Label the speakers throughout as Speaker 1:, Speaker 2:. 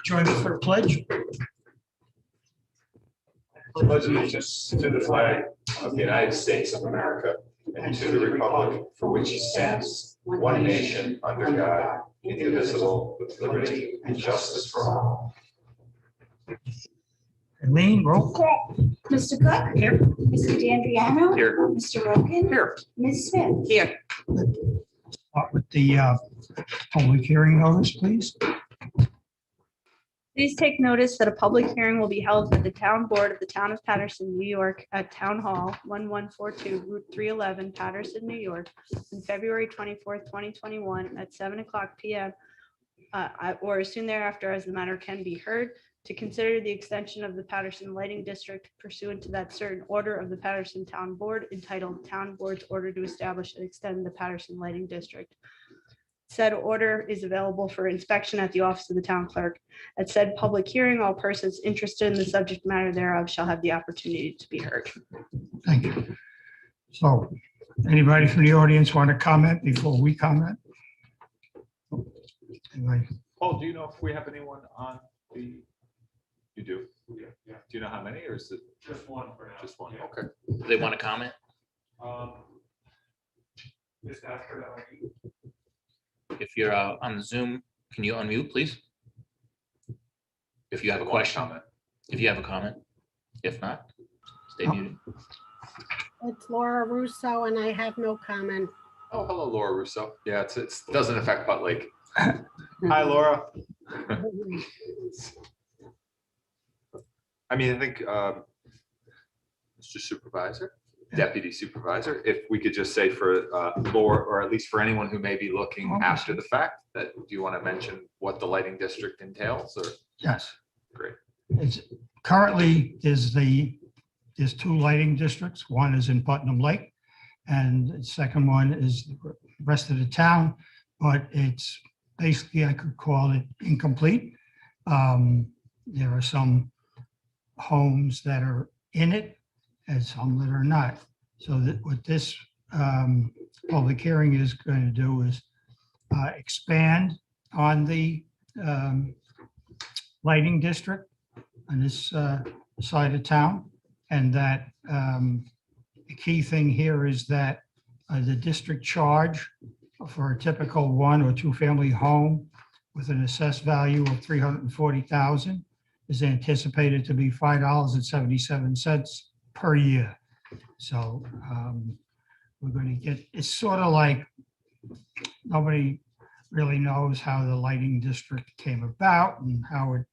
Speaker 1: Join me for a pledge.
Speaker 2: Pledge allegiance to the flag of the United States of America and to the republic for which it stands, one nation, under God, indivisible, with liberty and justice for all.
Speaker 1: Eileen, roll call.
Speaker 3: Mr. Cook?
Speaker 1: Here.
Speaker 3: Mr. D'Andriano?
Speaker 2: Here.
Speaker 3: Mr. Rogan?
Speaker 2: Here.
Speaker 3: Ms. Smith?
Speaker 2: Here.
Speaker 1: Start with the public hearing notice, please.
Speaker 4: Please take notice that a public hearing will be held at the Town Board of the Town of Patterson, New York, at Town Hall, 1142 Route 311, Patterson, New York, on February 24th, 2021, at 7:00 p.m. Or as soon thereafter as the matter can be heard, to consider the extension of the Patterson Lighting District pursuant to that certain order of the Patterson Town Board entitled Town Board's Order to Establish and Extend the Patterson Lighting District. Said order is available for inspection at the office of the town clerk. At said public hearing, all persons interested in the subject matter thereof shall have the opportunity to be heard.
Speaker 1: Thank you. So, anybody from the audience want to comment before we comment? Anybody?
Speaker 5: Paul, do you know if we have anyone on the? You do? Yeah. Do you know how many, or is it?
Speaker 2: Just one for now.
Speaker 5: Just one,
Speaker 2: Yeah.
Speaker 5: okay.
Speaker 6: Do they want to comment?
Speaker 2: Just after that.
Speaker 6: If you're on Zoom, can you unmute, please? If you have a question, if you have a comment. If not, stay muted.
Speaker 7: It's Laura Russo and I have no comment.
Speaker 5: Oh, hello, Laura Russo. Yeah, it doesn't affect Butt Lake. Hi, Laura. I mean, I think Mr. Supervisor, Deputy Supervisor, if we could just say for Laura, or at least for anyone who may be looking after the fact, that do you want to mention what the lighting district entails, or?
Speaker 1: Yes.
Speaker 5: Great.
Speaker 1: It's currently there's two lighting districts. One is in Putnam Lake, and the second one is the rest of the town. But it's basically, I could call it incomplete. There are some homes that are in it and some that are not. So that what this public hearing is going to do is expand on the lighting district on this side of town. And that the key thing here is that the district charge for a typical one or two family home with an assessed value of $340,000 is anticipated to be $5.77 per year. So we're going to get, it's sort of like nobody really knows how the lighting district came about and how it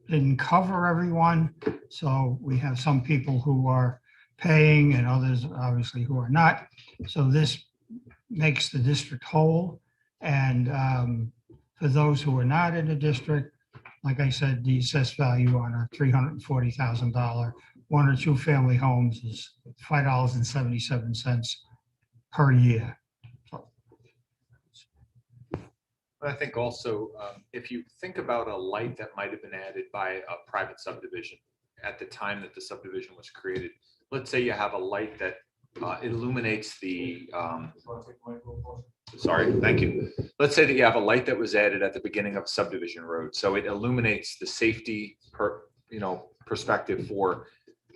Speaker 1: didn't cover everyone. So we have some people who are paying and others obviously who are not. So this makes the district whole. And for those who are not in the district, like I said, the assessed value on a $340,000 one or two family homes is $5.77 per year.
Speaker 5: But I think also, if you think about a light that might have been added by a private subdivision at the time that the subdivision was created, let's say you have a light that illuminates the, sorry, thank you. Let's say that you have a light that was added at the beginning of subdivision road. So it illuminates the safety perspective for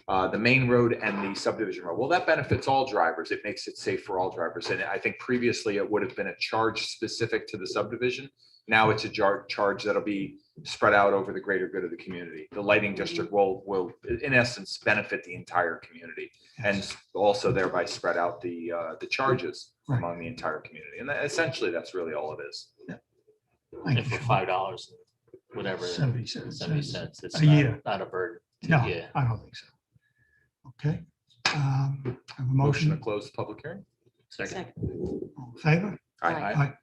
Speaker 5: the main road and the subdivision road. Well, that benefits all drivers. It makes it safe for all drivers. And I think previously it would have been a charge specific to the subdivision. Now it's a charge that'll be spread out over the greater good of the community. The lighting district will in essence benefit the entire community and also thereby spread out the charges among the entire community. And essentially that's really all it is.
Speaker 1: Yeah.
Speaker 6: And for $5, whatever,
Speaker 1: 70 cents.
Speaker 6: 70 cents, it's
Speaker 1: A year.
Speaker 6: not a burden.
Speaker 1: No,
Speaker 6: Yeah.
Speaker 1: I don't think so. Okay. I have a
Speaker 5: Motion to
Speaker 1: motion.
Speaker 5: close the public hearing.
Speaker 6: Second.
Speaker 1: All in favor?
Speaker 5: Aye.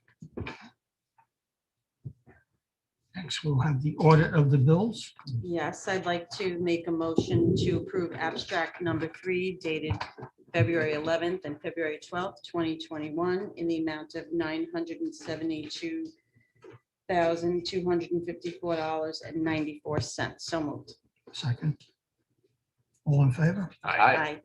Speaker 1: Next, we'll have the audit of the bills.
Speaker 8: Yes, I'd like to make a motion to approve abstract number 3 dated February 11th and February 12th, 2021 in the amount of $972,254.94. So moved.
Speaker 1: Second. All in favor?
Speaker 5: Aye.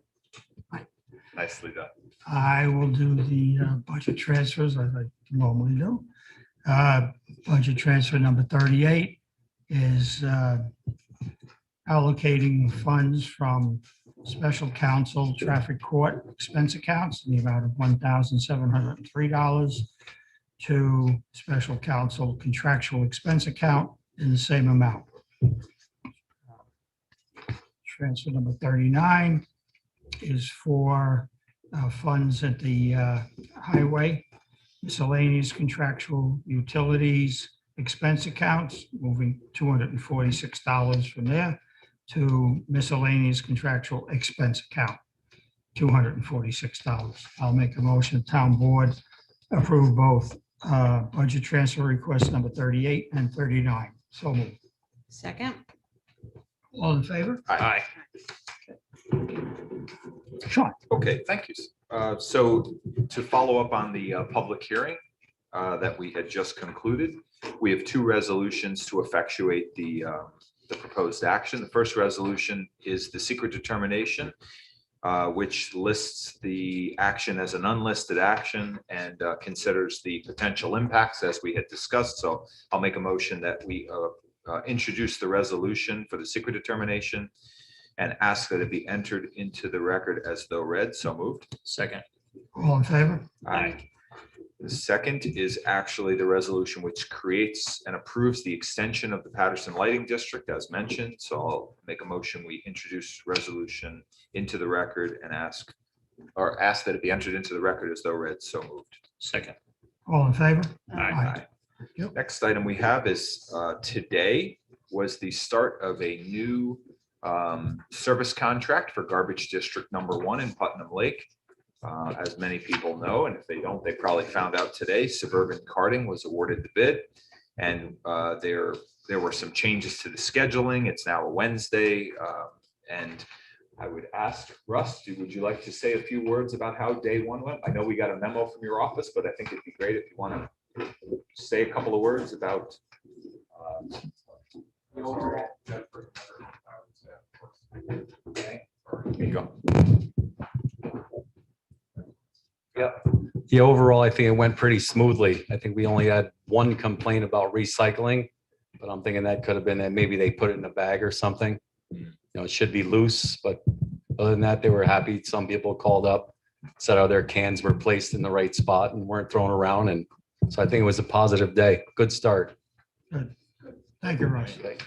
Speaker 5: Nicely done.
Speaker 1: I will do the budget transfers as I normally do. Budget transfer number 38 is allocating funds from special counsel traffic court expense accounts in the amount of $1,703 to special counsel contractual expense account in the same amount. Transfer number 39 is for funds at the highway, miscellaneous contractual utilities expense accounts, moving $246 from there to miscellaneous contractual expense account, $246. I'll make a motion, town board approve both budget transfer request number 38 and 39. So moved.
Speaker 8: Second.
Speaker 1: All in favor?
Speaker 6: Aye.
Speaker 1: Sean?
Speaker 5: Okay, thank you. So to follow up on the public hearing that we had just concluded, we have two resolutions to effectuate the proposed action. The first resolution is the secret determination, which lists the action as an unlisted action and considers the potential impacts as we had discussed. So I'll make a motion that we introduce the resolution for the secret determination and ask that it be entered into the record as though read. So moved.
Speaker 6: Second.
Speaker 1: All in favor?
Speaker 6: Aye.
Speaker 5: The second is actually the resolution which creates and approves the extension of the Patterson Lighting District as mentioned. So I'll make a motion, we introduce resolution into the record and ask that it be entered into the record as though read. So moved.
Speaker 6: Second.
Speaker 1: All in favor?
Speaker 6: Aye.
Speaker 1: Yep.
Speaker 5: Next item we have is today was the start of a new service contract for garbage district number 1 in Putnam Lake. As many people know, and if they don't, they probably found out today, Suburban Carting was awarded the bid. And there were some changes to the scheduling. It's now a Wednesday. And I would ask Russ, would you like to say a few words about how day 1 went? I know we got a memo from your office, but I think it'd be great if you want to say a couple of words about. There you go.
Speaker 9: Yeah, overall, I think it went pretty smoothly. I think we only had one complaint about recycling, but I'm thinking that could have been that maybe they put it in a bag or something. You know, it should be loose, but other than that, they were happy. Some people called up, said how their cans were placed in the right spot and weren't thrown around. And so I think it was a positive day. Good start.
Speaker 1: Good. Thank you, Russ.
Speaker 6: I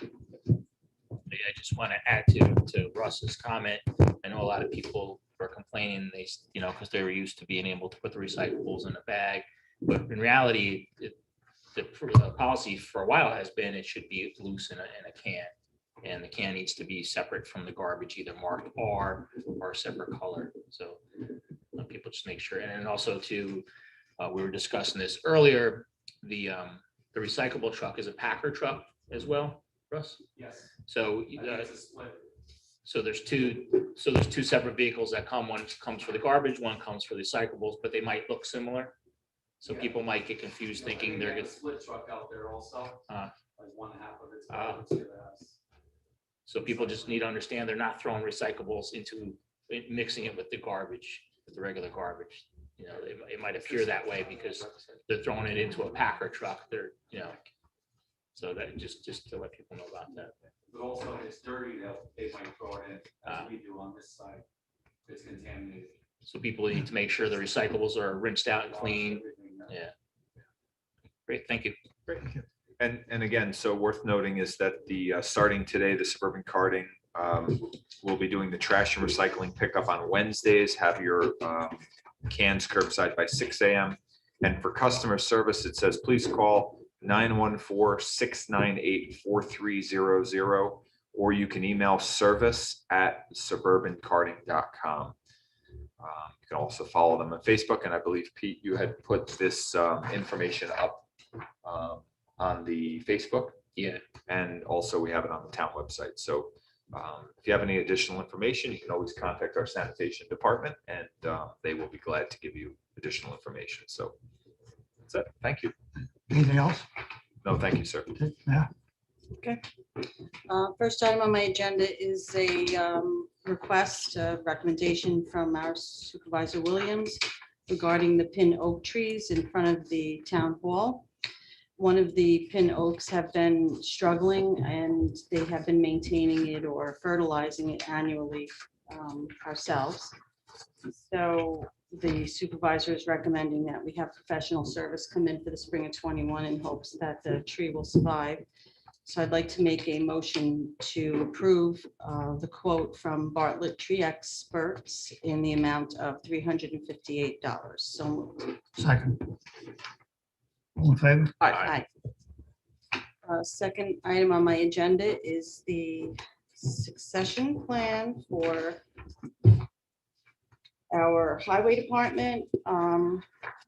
Speaker 6: just want to add to Russ's comment. I know a lot of people were complaining, because they were used to being able to put the recyclables in a bag. But in reality, the policy for a while has been it should be loose in a can. And the can needs to be separate from the garbage, either marked R or a separate color. So people just make sure. And then also we were discussing this earlier, the recyclable truck is a packer truck as well, Russ?
Speaker 10: Yes.
Speaker 6: So there's two separate vehicles that come. One comes for the garbage, one comes for the recyclables, but they might look similar. So people might get confused thinking they're
Speaker 10: a
Speaker 6: good.
Speaker 10: split truck out there also. Like one half of it's.
Speaker 6: So people just need to understand they're not throwing recyclables into mixing it with the garbage, with the regular garbage. It might appear that way because they're throwing it into a packer truck. So that just to let people know about that.
Speaker 10: But also if it's dirty, they might throw it in, as we do on this side. If it's contaminated.
Speaker 6: So people need to make sure the recyclables are rinsed out and clean. Yeah. Great, thank you.
Speaker 5: And again, so worth noting is that the starting today, the Suburban Carting will be doing the trash and recycling pickup on Wednesdays. Have your cans curbside by 6 a.m. And for customer service, it says, please call 914-698-4300, or you can email service@suburbancarting.com. You can also follow them on Facebook. And I believe, Pete, you had put this information up on the Facebook.
Speaker 6: Yeah.
Speaker 5: And also we have it on the town website. So if you have any additional information, you can always contact our sanitation department and they will be glad to give you additional information. So that's it. Thank you.
Speaker 1: Anything else?
Speaker 5: No, thank you, sir.
Speaker 1: Yeah.
Speaker 8: First item on my agenda is a request, recommendation from our Supervisor Williams regarding the pin oak trees in front of the town hall. one of the pin oaks have been struggling and they have been maintaining it or fertilizing it annually ourselves. So the supervisor is recommending that we have professional service come in for the spring of 21 in hopes that the tree will survive. So I'd like to make a motion to approve the quote from Bartlett Tree Experts in the amount of $358. So moved.
Speaker 1: Second. All in favor?
Speaker 8: Aye. Second item on my agenda is the succession plan for our highway department.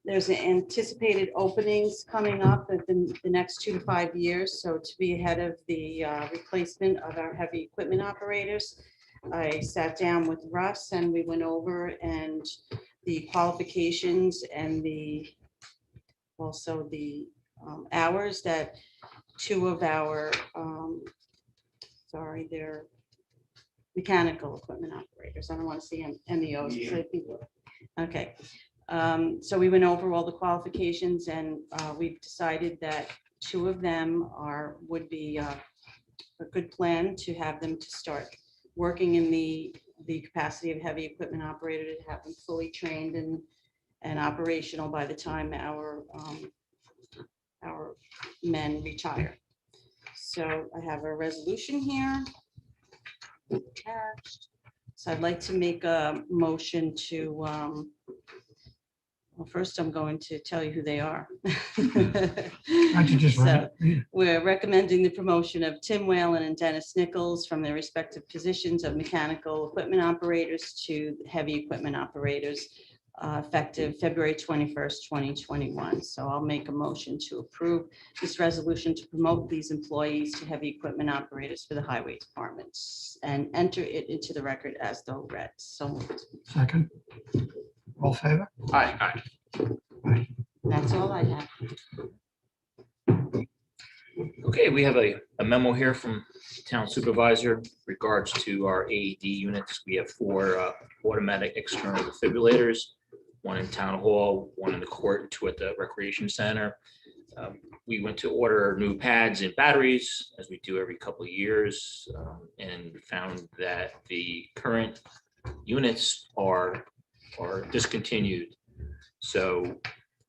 Speaker 8: There's anticipated openings coming up at the next 2 to 5 years. So to be ahead of the replacement of our heavy equipment operators, I sat down with Russ and we went over and the qualifications and also the hours that two of our, they're mechanical equipment operators. I don't want to see MEOs. because I think- Okay. So we went over all the qualifications and we've decided that two of them would be a good plan to have them to start working in the capacity of heavy equipment operator, to have them fully trained and operational by the time our men retire. So I have a resolution here attached. So I'd like to make a motion to, well, first I'm going to tell you who they are.
Speaker 1: Why don't you just read it?
Speaker 8: We're recommending the promotion of Tim Whalen and Dennis Nichols from their respective positions of mechanical equipment operators to heavy equipment operators, effective February 21st, 2021. So I'll make a motion to approve this resolution to promote these employees to heavy equipment operators for the highway departments and enter it into the record as though read. So moved.
Speaker 1: Second. All in favor?
Speaker 5: Aye.
Speaker 8: That's all I have.
Speaker 6: Okay, we have a memo here from town supervisor regards to our AED units. We have 4 automatic external defibrillators, 1 in town hall, 1 in the court, and 2 at the recreation center. We went to order new pads and batteries, as we do every couple of years, and found that the current units are discontinued. So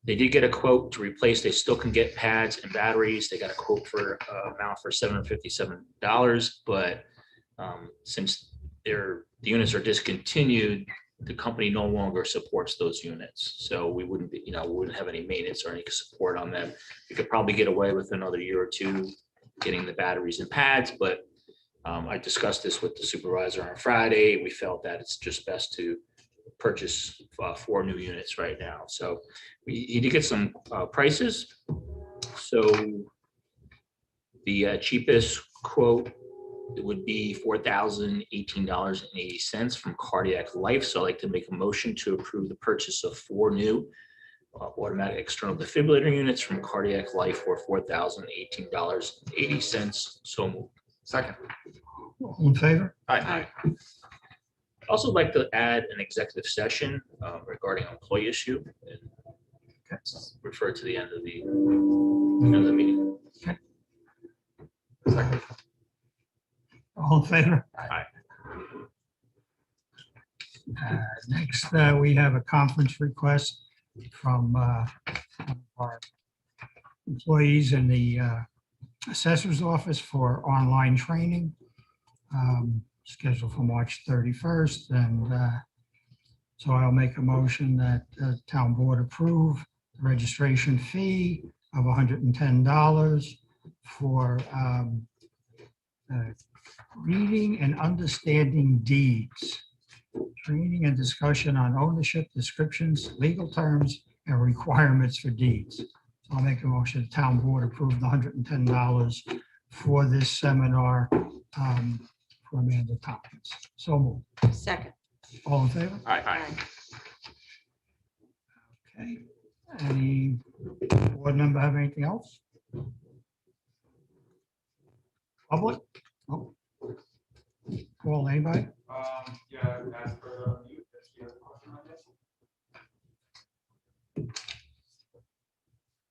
Speaker 6: they did get a quote to replace. They still can get pads and batteries. They got a quote for amount for $757, but since the units are discontinued, the company no longer supports those units. So we wouldn't be, we wouldn't have any maintenance or any support on them. We could probably get away with another year or 2 getting the batteries and pads, but I discussed this with the supervisor on Friday. We felt that it's just best to purchase 4 new units right now. So he did get some prices. So the cheapest quote would be $4,018.80 from Cardiac Life. So I'd like to make a motion to approve the purchase of 4 new automatic external defibrillator units from Cardiac Life for $4,018.80. So moved.
Speaker 5: Second.
Speaker 1: All in favor?
Speaker 6: Aye. Also like to add an executive session regarding an employee issue and refer to the end of the meeting.
Speaker 1: Second. All in favor?
Speaker 6: Aye.
Speaker 1: Next, we have a conference request from our employees in the assessor's office for online training, scheduled for March 31st. And so I'll make a motion that the town board approve the registration fee of $110 for reading and understanding deeds, training and discussion on ownership, descriptions, legal terms, and requirements for deeds. So I'll make a motion, the town board approve the $110 for this seminar for Amanda Tompkins. So moved.
Speaker 8: Second.
Speaker 1: All in favor?
Speaker 6: Aye.
Speaker 1: Okay. Any board member have anything else? Public? Oh. Paul, anybody?
Speaker 10: Yeah, as per the mute, that's the other question on this.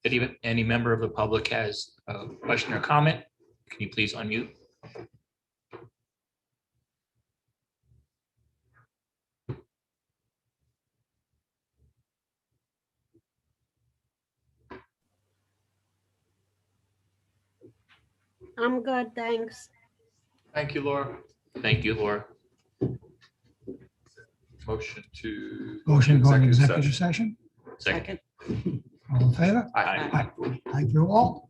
Speaker 6: Any member of the public has a question or comment, can you please unmute?
Speaker 7: I'm good, thanks.
Speaker 5: Thank you, Laura.
Speaker 6: Thank you, Laura.
Speaker 5: Motion to.
Speaker 1: Motion going to executive session.
Speaker 6: Second.
Speaker 8: Second.
Speaker 1: All in favor?
Speaker 5: Aye.
Speaker 1: Aye. Thank you all.